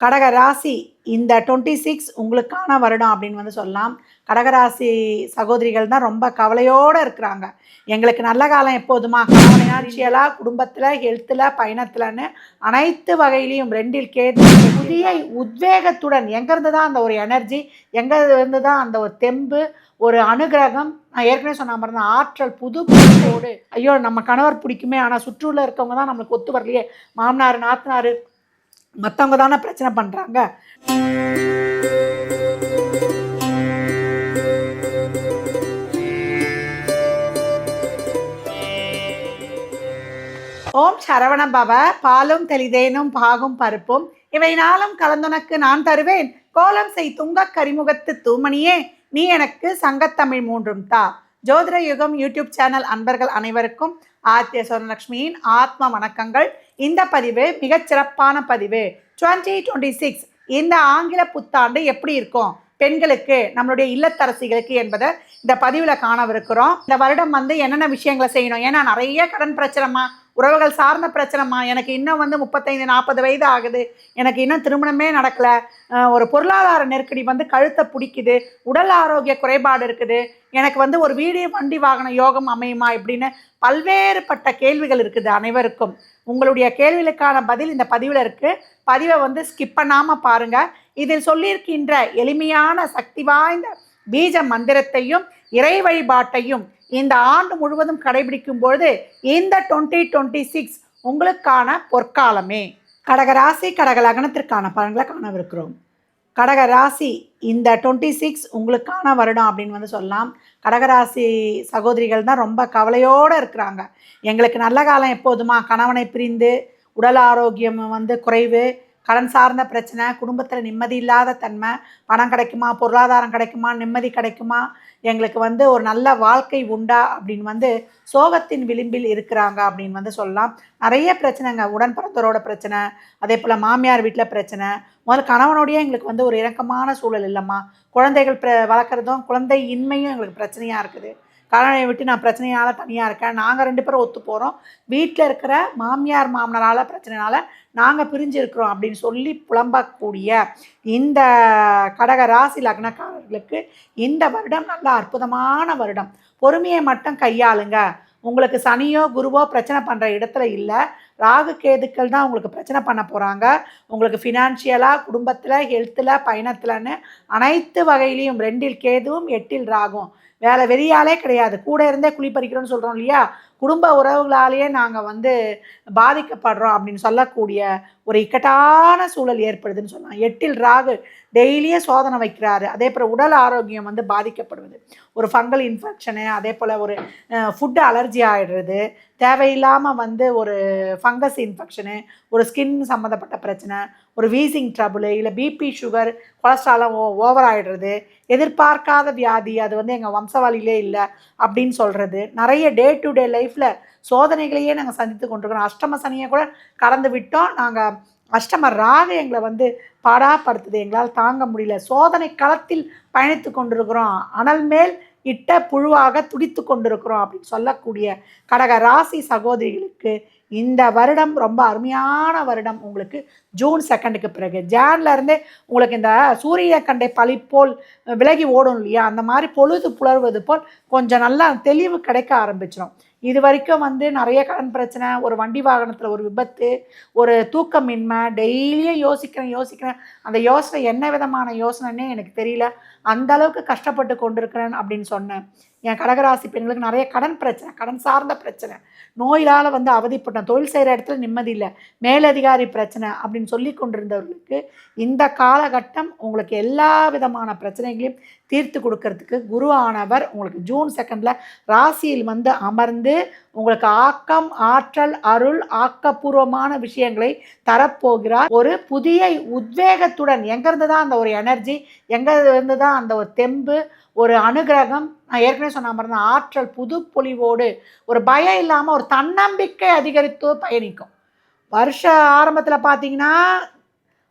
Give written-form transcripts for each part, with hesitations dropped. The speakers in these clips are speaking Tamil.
கடகராசி இந்த 26 உங்களுக்கான வருடம் அப்படின்னு வந்து சொல்லலாம். கடகராசி சகோதரிகள் தான் ரொம்ப கவலையோடு இருக்கிறாங்க. எங்களுக்கு நல்ல காலம் எப்போதுமா ஃபினான்ஷியலாக, குடும்பத்தில், ஹெல்த்தில், பயணத்தில்னு அனைத்து வகையிலையும் 2 கேது புதிய உத்வேகத்துடன் எங்கேருந்து தான் அந்த ஒரு எனர்ஜி, எங்கேருந்து தான் அந்த ஒரு தெம்பு, ஒரு அனுகிரகம், நான் ஏற்கனவே சொன்ன மாதிரி தான் ஆற்றல், புது புதுவோடு ஐயோ நம்ம கணவர் பிடிக்குமே, ஆனால் சுற்றுல இருக்கவங்க தான் நம்மளுக்கு ஒத்து வரலையே, மாமனார் நாத்தனார் மற்றவங்க தானே பிரச்சனை பண்ணுறாங்க. ஓம் சரவண பவ. பாலும் தெளிதேனும் பாகும் பருப்பும் இவை நாளும் கலந்துனக்கு நான் தருவேன். கோலம் செய் துங்க கரிமுகத்து தூமணியே, நீ எனக்கு சங்கத்தமிழ் 3 தா. ஜோதிட யுகம் யூடியூப் சேனல் அன்பர்கள் அனைவருக்கும் ஆத்திய சொர்ணலட்சுமியின் ஆத்ம வணக்கங்கள். இந்த பதிவு மிகச்சிறப்பான பதிவு. 2026 இந்த ஆங்கில புத்தாண்டு எப்படி இருக்கும் பெண்களுக்கு, நம்மளுடைய இல்லத்தரசிகளுக்கு என்பதை இந்த பதிவில் காணவிருக்கிறோம். இந்த வருடம் வந்து என்னென்ன விஷயங்களை செய்யணும், ஏன்னா நிறைய கடன் பிரச்சனைமா, உறவுகள் சார்ந்த பிரச்சனைமா, எனக்கு இன்னும் வந்து 35-40 வயது ஆகுது, எனக்கு இன்னும் திருமணமே நடக்கலை, ஒரு பொருளாதார நெருக்கடி வந்து கழுத்தை பிடிக்குது, உடல் ஆரோக்கிய குறைபாடு இருக்குது, எனக்கு வந்து ஒரு வீடு வண்டி வாகன யோகம் அமையுமா இப்படின்னு பல்வேறுபட்ட கேள்விகள் இருக்குது அனைவருக்கும். உங்களுடைய கேள்விகளுக்கான பதில் இந்த பதிவில் இருக்குது. பதிவை வந்து ஸ்கிப் பண்ணாமல் பாருங்கள். இதில் சொல்லியிருக்கின்ற எளிமையான சக்தி வாய்ந்த பீஜ மந்திரத்தையும் இறை வழிபாட்டையும் இந்த ஆண்டு முழுவதும் கடைபிடிக்கும் பொழுது இந்த 2026 உங்களுக்கான பொற்காலமே. கடகராசி கடக லக்னத்திற்கான பலன்களை காணவிருக்கிறோம். கடகராசி இந்த 26 உங்களுக்கான வருடம் அப்படின்னு வந்து சொல்லலாம். கடகராசி சகோதரிகள் தான் ரொம்ப கவலையோடு இருக்கிறாங்க. எங்களுக்கு நல்ல காலம் எப்போதுமா, கணவனை பிரிந்து, உடல் ஆரோக்கியம் வந்து குறைவு, கடன் சார்ந்த பிரச்சனை, குடும்பத்தில் நிம்மதி இல்லாத தன்மை, பணம் கிடைக்குமா, பொருளாதாரம் கிடைக்குமா, நிம்மதி கிடைக்குமா, எங்களுக்கு வந்து ஒரு நல்ல வாழ்க்கை உண்டா அப்படின்னு வந்து சோகத்தின் விளிம்பில் இருக்கிறாங்க அப்படின்னு வந்து சொல்லலாம். நிறைய பிரச்சனைங்க, உடன்பிறந்தரோட பிரச்சனை, அதே போல் மாமியார் வீட்டில் பிரச்சனை, முதல்ல கணவனோடையே எங்களுக்கு வந்து ஒரு இணக்கமான சூழல் இல்லைம்மா, குழந்தைகள் வளர்க்குறதும் குழந்தை இன்மையும் எங்களுக்கு பிரச்சனையாக இருக்குது, கணவனை விட்டு நான் பிரச்சனையால் தனியாக இருக்கேன், நாங்கள் 2 பேரும் ஒத்து போகிறோம், வீட்டில் இருக்கிற மாமியார் மாமனாரால் பிரச்சனைனால நாங்கள் பிரிஞ்சு இருக்கிறோம் அப்படின்னு சொல்லி புலம்பக்கூடிய இந்த கடக ராசி லக்னக்காரர்களுக்கு இந்த வருடம் நல்ல அற்புதமான வருடம். பொறுமையை மட்டும் கையாளுங்க. உங்களுக்கு சனியோ குருவோ பிரச்சனை பண்ணுற இடத்துல இல்லை, ராகு கேதுக்கள் தான் உங்களுக்கு பிரச்சனை பண்ண போகிறாங்க. உங்களுக்கு ஃபினான்ஷியலாக, குடும்பத்தில், ஹெல்த்தில், பயணத்தில்னு அனைத்து வகையிலையும் 2 கேதுவும் 8 ராகும். வேலை வெறியாலே கிடையாது, கூட இருந்தே குளிப்பறிக்கிறோன்னு சொல்கிறோம் இல்லையா, குடும்ப உறவுகளாலேயே நாங்கள் வந்து பாதிக்கப்படுறோம் அப்படின்னு சொல்லக்கூடிய ஒரு இக்கட்டான சூழல் ஏற்படுதுன்னு சொல்லலாம். 8 ராகு டெய்லியே சோதனை வைக்கிறாரு. அதே போல் உடல் ஆரோக்கியம் வந்து பாதிக்கப்படுவது, ஒரு ஃபங்கல் இன்ஃபெக்ஷனு, அதே போல் ஒரு ஃபுட்டு அலர்ஜி ஆகிடுறது, தேவையில்லாமல் வந்து ஒரு ஃபங்கஸ் இன்ஃபெக்ஷனு, ஒரு ஸ்கின் சம்மந்தப்பட்ட பிரச்சனை, ஒரு வீசிங் ட்ரபுளு, இல்லை பிபி சுகர் கொலஸ்ட்ராலாம் ஓவர் ஆகிடுறது, எதிர்பார்க்காத வியாதி, அது வந்து எங்கள் வம்சவாளியிலே இல்லை அப்படின்னு சொல்கிறது, நிறைய டே டு டே லைஃப்பில் சோதனைகளையே நாங்கள் சந்தித்து கொண்டிருக்கிறோம். அஷ்டம சனியை கூட கடந்து விட்டோம். நாங்கள் அஷ்டம ராகு எங்களை வந்து பாடாப்படுத்துது, எங்களால் தாங்க முடியல, சோதனை களத்தில் பயணித்து கொண்டிருக்கிறோம், அனல் மேல் இட்ட புழுவாக துடித்து கொண்டிருக்கிறோம் அப்படின்னு சொல்லக்கூடிய கடக ராசி சகோதரிகளுக்கு இந்த வருடம் ரொம்ப அருமையான வருடம். உங்களுக்கு ஜூன் 2க்கு பிறகு, ஜான்லேருந்தே உங்களுக்கு இந்த சூரிய கண்டை பழி போல் விலகி ஓடும் இல்லையா, அந்த மாதிரி பொழுது புலர்வது போல் கொஞ்சம் நல்லா தெளிவு கிடைக்க ஆரம்பிச்சிடும். இது வரைக்கும் வந்து நிறைய கடன் பிரச்சனை, ஒரு வண்டி வாகனத்தில் ஒரு விபத்து, ஒரு தூக்கமின்மை, டெய்லியும் யோசிக்கிறேன், அந்த யோசனை என்ன விதமான யோசனைன்னே எனக்கு தெரியல, அந்த அளவுக்கு கஷ்டப்பட்டு கொண்டிருக்கிறேன் அப்படின்னு சொன்னேன். என் கடகராசி பெண்களுக்கு நிறைய கடன் பிரச்சனை, கடன் சார்ந்த பிரச்சனை, நோயினால் வந்து அவதிப்பட்டேன், தொழில் செய்கிற இடத்துல நிம்மதி இல்லை, மேலதிகாரி பிரச்சனை அப்படின்னு சொல்லி கொண்டிருந்தவர்களுக்கு இந்த காலகட்டம் உங்களுக்கு எல்லா விதமான பிரச்சனைகளையும் தீர்த்து கொடுக்கறதுக்கு குரு ஆனவர் உங்களுக்கு ஜூன் 2 ராசியில் வந்து அமர்ந்து உங்களுக்கு ஆக்கம், ஆற்றல், அருள், ஆக்கப்பூர்வமான விஷயங்களை தரப்போகிறார். ஒரு புதிய உத்வேகத்துடன் எங்கேருந்து தான் அந்த ஒரு எனர்ஜி, எங்கேருந்து தான் அந்த ஒரு தெம்பு, ஒரு அனுகிரகம், நான் ஏற்கனவே சொன்ன மாதிரி தான் ஆற்றல், புது பொலிவோடு, ஒரு பயம் இல்லாமல் ஒரு தன்னம்பிக்கை அதிகரித்து பயணிக்கும். வருஷ ஆரம்பத்தில் பார்த்தீங்கன்னா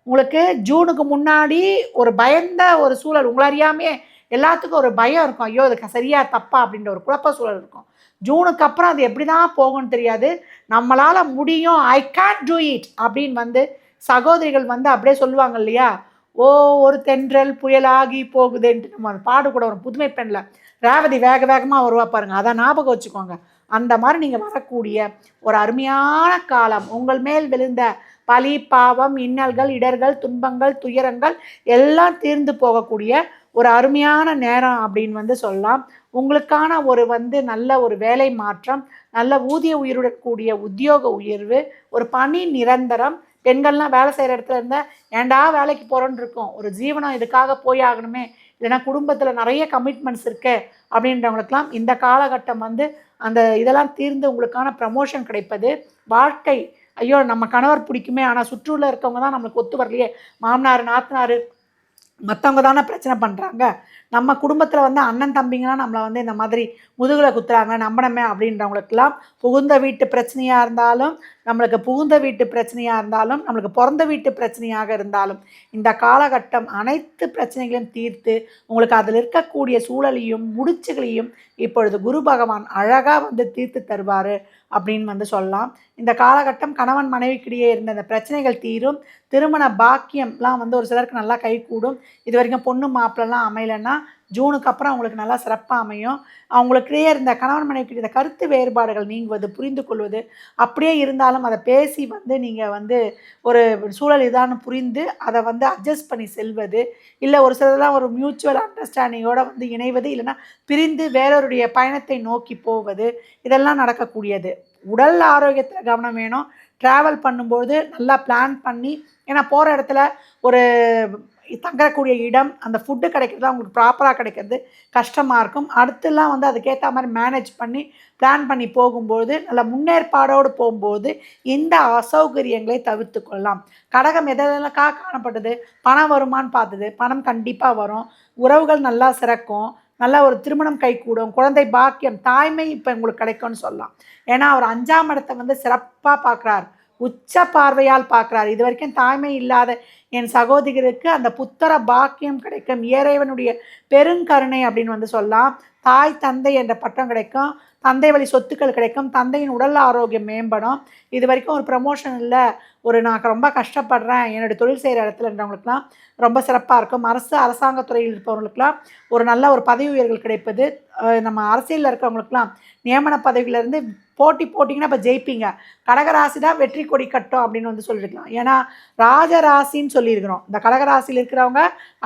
உங்களுக்கு ஜூனுக்கு முன்னாடி ஒரு பயந்த ஒரு சூழல், உங்களை அறியாமே எல்லாத்துக்கும் ஒரு பயம் இருக்கும், ஐயோ இது சரியா தப்பா அப்படின்ற ஒரு குழப்ப சூழல் இருக்கும். ஜூனுக்கு அப்புறம் அது எப்படி தான் போகும்னு தெரியாது, நம்மளால் முடியும், ஐ கேன் டூ இட் அப்படின்னு வந்து சகோதரிகள் வந்து அப்படியே சொல்லுவாங்க இல்லையா, ஓ ஒரு தென்றல் புயலாகி போகுதுன்ட்டு நம்ம அந்த பாடு கூட வரும் புதுமை பெண்ணில். ரேவதி வேக வேகமாக வருவா பாருங்க, அதை ஞாபகம் வச்சுக்கோங்க. அந்த மாதிரி நீங்கள் வரக்கூடிய ஒரு அருமையான காலம், உங்கள் மேல் விழுந்த பழி பாவம் இன்னல்கள் இடர்கள் துன்பங்கள் துயரங்கள் எல்லாம் தீர்ந்து போகக்கூடிய ஒரு அருமையான நேரம் அப்படின்னு வந்து சொல்லலாம். உங்களுக்கான ஒரு வந்து நல்ல ஒரு வேலை மாற்றம், நல்ல ஊதிய உயர்வுடன் கூடிய உத்தியோக உயர்வு, ஒரு பணி நிரந்தரம். பெண்கள்லாம் வேலை செய்கிற இடத்துல இருந்தால் ஏண்டா வேலைக்கு போகிறோன்னு இருக்கும், ஒரு ஜீவனம் இதுக்காக போய் ஆகணுமே, இல்லைன்னா குடும்பத்தில் நிறைய கமிட்மெண்ட்ஸ் இருக்கு அப்படின்றவங்களுக்கெல்லாம் இந்த காலகட்டம் வந்து அந்த இதெல்லாம் தீர்ந்து உங்களுக்கான ப்ரமோஷன் கிடைப்பது. வாழ்க்கை, ஐயோ நம்ம கணவர் பிடிக்குமே, ஆனால் சுற்றுலா இருக்கவங்க தான் நம்மளுக்கு ஒத்து வரலையே, மாமனார் நாத்தனார் மற்றவங்க தானே பிரச்சனை பண்ணுறாங்க, நம்ம குடும்பத்தில் வந்து அண்ணன் தம்பிங்களாம் நம்மளை வந்து இந்த மாதிரி முதுகில் குத்துறாங்க நம்பணுமே அப்படின்றவங்களுக்கெல்லாம் புகுந்த வீட்டு பிரச்சனையாக இருந்தாலும், நம்மளுக்கு புகுந்த வீட்டு பிரச்சனையாக இருந்தாலும், நம்மளுக்கு பிறந்த வீட்டு பிரச்சனையாக இருந்தாலும் இந்த காலகட்டம் அனைத்து பிரச்சனைகளையும் தீர்த்து உங்களுக்கு அதில் இருக்கக்கூடிய சூழலையும் முடிச்சுகளையும் இப்பொழுது குரு பகவான் அழகாக வந்து தீர்த்து தருவார் அப்படின்னு வந்து சொல்லலாம். இந்த காலகட்டம் கணவன் மனைவிக்கிடையே இருந்த இந்த பிரச்சனைகள் தீரும். திருமண பாக்கியம்லாம் வந்து ஒரு சிலருக்கு நல்லா கைகூடும். இது வரைக்கும் பொண்ணு மாப்பிள்ளலாம் அமையலைன்னா ஜூனுக்கு அப்புறம் அவங்களுக்கு நல்லா சிறப்பாக அமையும். அவங்களுக்கிடையே இருந்த கணவன் மனைவிக்கிட்ட இந்த கருத்து வேறுபாடுகள் நீங்குவது, புரிந்து கொள்வது, அப்படியே இருந்தாலும் அதை பேசி வந்து நீங்கள் வந்து ஒரு சூழல் இதான்னு புரிந்து அதை வந்து அட்ஜஸ்ட் பண்ணி செல்வது, இல்லை ஒரு சிலதெல்லாம் ஒரு மியூச்சுவல் அண்டர்ஸ்டாண்டிங்கோடு வந்து இணைவது, இல்லைன்னா பிரிந்து வேறொருடைய பயணத்தை நோக்கி போவது, இதெல்லாம் நடக்கக்கூடியது. உடல் ஆரோக்கியத்தில் கவனம் வேணும். ட்ராவல் பண்ணும்போது நல்லா பிளான் பண்ணி, ஏன்னா போகிற இடத்துல ஒரு தங்கக்கூடிய இடம், அந்த ஃபுட்டு கிடைக்கிறது அவங்களுக்கு ப்ராப்பராக கிடைக்கிறது கஷ்டமாக இருக்கும். அடுத்துலாம் வந்து அதுக்கேற்ற மாதிரி மேனேஜ் பண்ணி பிளான் பண்ணி போகும்போது நல்ல முன்னேற்பாடோடு போகும்போது இந்த அசௌகரியங்களை தவிர்த்து கொள்ளலாம். கடகம் எதெல்லாம் காணப்பட்டது, பணம் வருமானு பார்த்தது, பணம் கண்டிப்பாக வரும். உறவுகள் நல்லா சிறக்கும். நல்ல ஒரு திருமணம் கைகூடும். குழந்தை பாக்கியம், தாய்மை இப்போ உங்களுக்கு கிடைக்கும்னு சொல்லலாம். ஏன்னா அவர் 5ஆம் இடத்தை வந்து சிறப்பாக பார்க்குறார், உச்ச பார்வையால் பார்க்குறார். இது வரைக்கும் தாய்மை இல்லாத என் சகோதரிகளுக்கு அந்த புத்திர பாக்கியம் கிடைக்கும். இறைவனுடைய பெருங்கருணை அப்படின்னு வந்து சொல்லலாம். தாய் தந்தை என்ற பட்டம் கிடைக்கும். தந்தை வழி சொத்துக்கள் கிடைக்கும். தந்தையின் உடல் ஆரோக்கியம் மேம்படும். இது வரைக்கும் ஒரு ப்ரமோஷன் இல்லை, ஒரு நான் ரொம்ப கஷ்டப்படுறேன் என்னுடைய தொழில் செய்கிற இடத்துலன்றவங்களுக்குலாம் ரொம்ப சிறப்பாக இருக்கும். அரசாங்க துறையில் இருப்பவங்களுக்கெல்லாம் ஒரு நல்ல ஒரு பதவி உயர்வுகள் கிடைப்பது. நம்ம அரசியலில் இருக்கிறவங்களுக்கெல்லாம் நியமன பதவியிலேருந்து போட்டிங்கன்னா இப்போ ஜெயிப்பீங்க. கடகராசி தான் வெற்றி கொடி கட்டும் அப்படின்னு வந்து சொல்லியிருக்கலாம். ஏன்னா ராஜராசின்னு சொல்லியிருக்கிறோம். இந்த கடகராசியில் இருக்கிறவங்க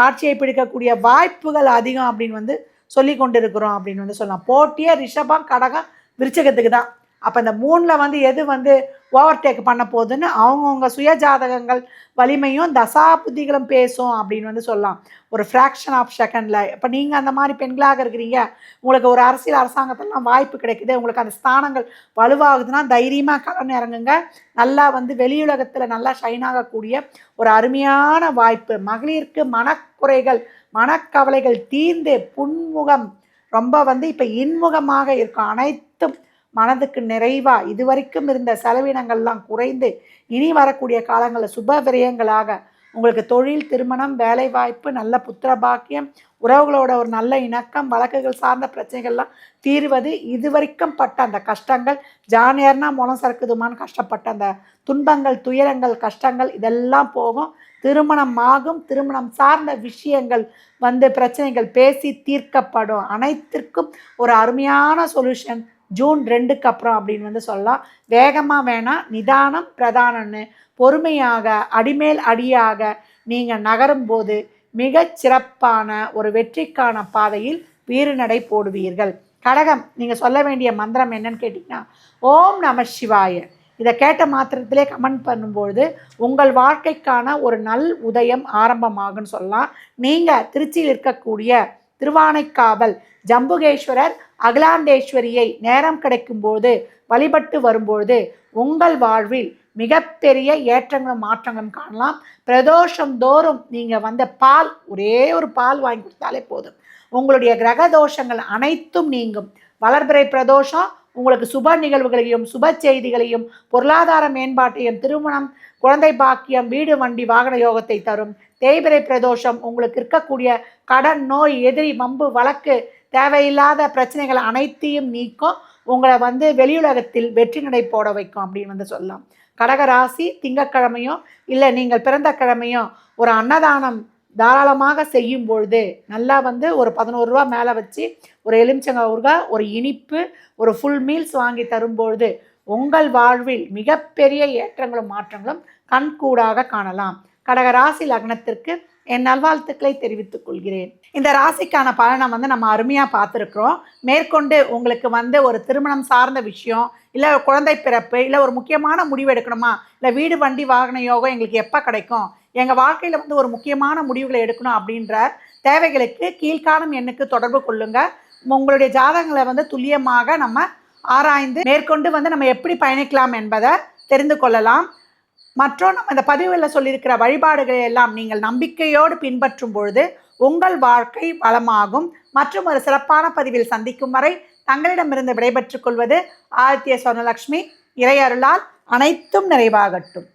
ஆட்சியை பிடிக்கக்கூடிய வாய்ப்புகள் அதிகம் அப்படின்னு வந்து சொல்லி கொண்டு இருக்கிறோம் அப்படின்னு வந்து சொல்லலாம். போட்டியே ரிஷபம் கடகம் விருச்சகத்துக்கு தான். அப்போ இந்த 3ல் வந்து எது வந்து ஓவர்டேக் பண்ண போகுதுன்னு அவங்கவுங்க சுயஜாதகங்கள் வலிமையும் தசாபுத்திகளும் பேசும் அப்படின்னு வந்து சொல்லலாம். ஒரு ஃப்ராக்ஷன் ஆஃப் செகண்டில் இப்போ நீங்கள் அந்த மாதிரி பெண்களாக இருக்கிறீங்க, உங்களுக்கு ஒரு அரசியல் அரசாங்கத்திலாம் வாய்ப்பு கிடைக்குது, உங்களுக்கு அந்த ஸ்தானங்கள் வலுவாகுதுன்னா தைரியமாக கலந்து இறங்குங்க. நல்லா வந்து வெளியுலகத்தில் நல்லா ஷைன் ஆகக்கூடிய ஒரு அருமையான வாய்ப்பு. மகளிருக்கு மனக்குறைகள் மனக்கவலைகள் தீர்ந்து புன்முகம் ரொம்ப வந்து இப்போ இன்முகமாக இருக்கும். அனைத்தும் மனதுக்கு நிறைவா இதுவரைக்கும் இருந்த செலவினங்கள்லாம் குறைந்து இனி வரக்கூடிய காலங்களில் சுப விரயங்களாக உங்களுக்கு தொழில், திருமணம், வேலை வாய்ப்பு, நல்ல புத்திர பாக்கியம், உறவுகளோட ஒரு நல்ல இணக்கம், வழக்குகள் சார்ந்த பிரச்சனைகள்லாம் தீர்வது, இதுவரைக்கும் பட்ட அந்த கஷ்டங்கள், ஜானியர்னா முளம் சறுக்குதுமான்னு கஷ்டப்பட்ட அந்த துன்பங்கள், துயரங்கள், கஷ்டங்கள் இதெல்லாம் போகும். திருமணம் ஆகும். திருமணம் சார்ந்த விஷயங்கள் வந்து பிரச்சனைகள் பேசி தீர்க்கப்படும். அனைத்திற்கும் ஒரு அருமையான சொல்யூஷன் ஜூன் 2க்கு அப்புறம் அப்படின்னு வந்து சொல்லலாம். வேகமாக வேணாம், நிதானம் பிரதானம்னு பொறுமையாக அடிமேல் அடியாக நீங்கள் நகரும்போது மிகச் சிறப்பான ஒரு வெற்றிக்கான பாதையில் வீறுநடை போடுவீர்கள். கடகம், நீங்கள் சொல்ல வேண்டிய மந்திரம் என்னன்னு கேட்டிங்கன்னா, ஓம் நம சிவாய. இதை கேட்ட மாத்திரத்திலே கமெண்ட் பண்ணும்பொழுது உங்கள் வாழ்க்கைக்கான ஒரு நல் உதயம் ஆரம்பமாகுன்னு சொல்லலாம். நீங்கள் திருச்சியில் இருக்கக்கூடிய திருவானைக்காவல் ஜம்புகேஸ்வரர் அகிலாண்டேஸ்வரியை நேரம் கிடைக்கும்போது வழிபட்டு வரும்பொழுது உங்கள் வாழ்வில் மிகப்பெரிய ஏற்றங்களும் மாற்றங்களும் காணலாம். பிரதோஷம் தோறும் நீங்கள் வந்த பால், ஒரே ஒரு பால் வாங்கி கொடுத்தாலே போதும், உங்களுடைய கிரக தோஷங்கள் அனைத்தும் நீங்கும். வளர்பிறை பிரதோஷம் உங்களுக்கு சுப நிகழ்வுகளையும் சுப செய்திகளையும் பொருளாதார மேம்பாட்டையும் திருமணம், குழந்தை பாக்கியம், வீடு வண்டி வாகன யோகத்தை தரும். தேய்பிறை பிரதோஷம் உங்களுக்கு இருக்கக்கூடிய கடன், நோய், எதிரி, வம்பு, வழக்கு, தேவையில்லாத பிரச்சனைகள் அனைத்தையும் நீக்கும். உங்களை வந்து வெளியுலகத்தில் வெற்றி நடை போட வைக்கும் அப்படின்னு வந்து சொல்லலாம். கடகராசி திங்கட்கிழமையோ இல்லை நீங்கள் பிறந்த கிழமையோ ஒரு அன்னதானம் தாராளமாக செய்யும் பொழுது நல்லா வந்து ஒரு 11 ரூபா மேலே வச்சு ஒரு எலுமிச்சங்காய் ஊறுகாய், ஒரு இனிப்பு, ஒரு ஃபுல் மீல்ஸ் வாங்கி தரும்பொழுது உங்கள் வாழ்வில் மிகப்பெரிய ஏற்றங்களும் மாற்றங்களும் கண்கூடாக காணலாம். கடகராசி லக்னத்திற்கு என் நல்வாழ்த்துக்களை தெரிவித்துக் கொள்கிறேன். இந்த ராசிக்கான பலனை வந்து நம்ம அருமையாக பார்த்துருக்குறோம். மேற்கொண்டு உங்களுக்கு வந்து ஒரு திருமணம் சார்ந்த விஷயம், இல்லை குழந்தை பிறப்பு, இல்லை ஒரு முக்கியமான முடிவு எடுக்கணுமா, இல்லை வீடு வண்டி வாகன யோகம் எங்களுக்கு எப்போ கிடைக்கும், எங்கள் வாழ்க்கையில் வந்து ஒரு முக்கியமான முடிவுகளை எடுக்கணும் அப்படின்ற தேவைகளுக்கு கீழ்காணும் எண்ணுக்கு தொடர்பு கொள்ளுங்க. உங்களுடைய ஜாதகங்களை வந்து துல்லியமாக நம்ம ஆராய்ந்து மேற்கொண்டு வந்து நம்ம எப்படி பயணிக்கலாம் என்பதை தெரிந்து கொள்ளலாம். மற்றும் நம்ம இந்த பதிவில் சொல்லியிருக்கிற வழிபாடுகளை எல்லாம் நீங்கள் நம்பிக்கையோடு பின்பற்றும் பொழுது உங்கள் வாழ்க்கை வளமாகும். மற்றும் ஒரு சிறப்பான பதிவில் சந்திக்கும் வரை தங்களிடமிருந்து விடைபெற்றுக் கொள்வது ஆதித்ய சொர்ணலக்ஷ்மி. இறை அருளால் அனைத்தும் நிறைவாகட்டும்.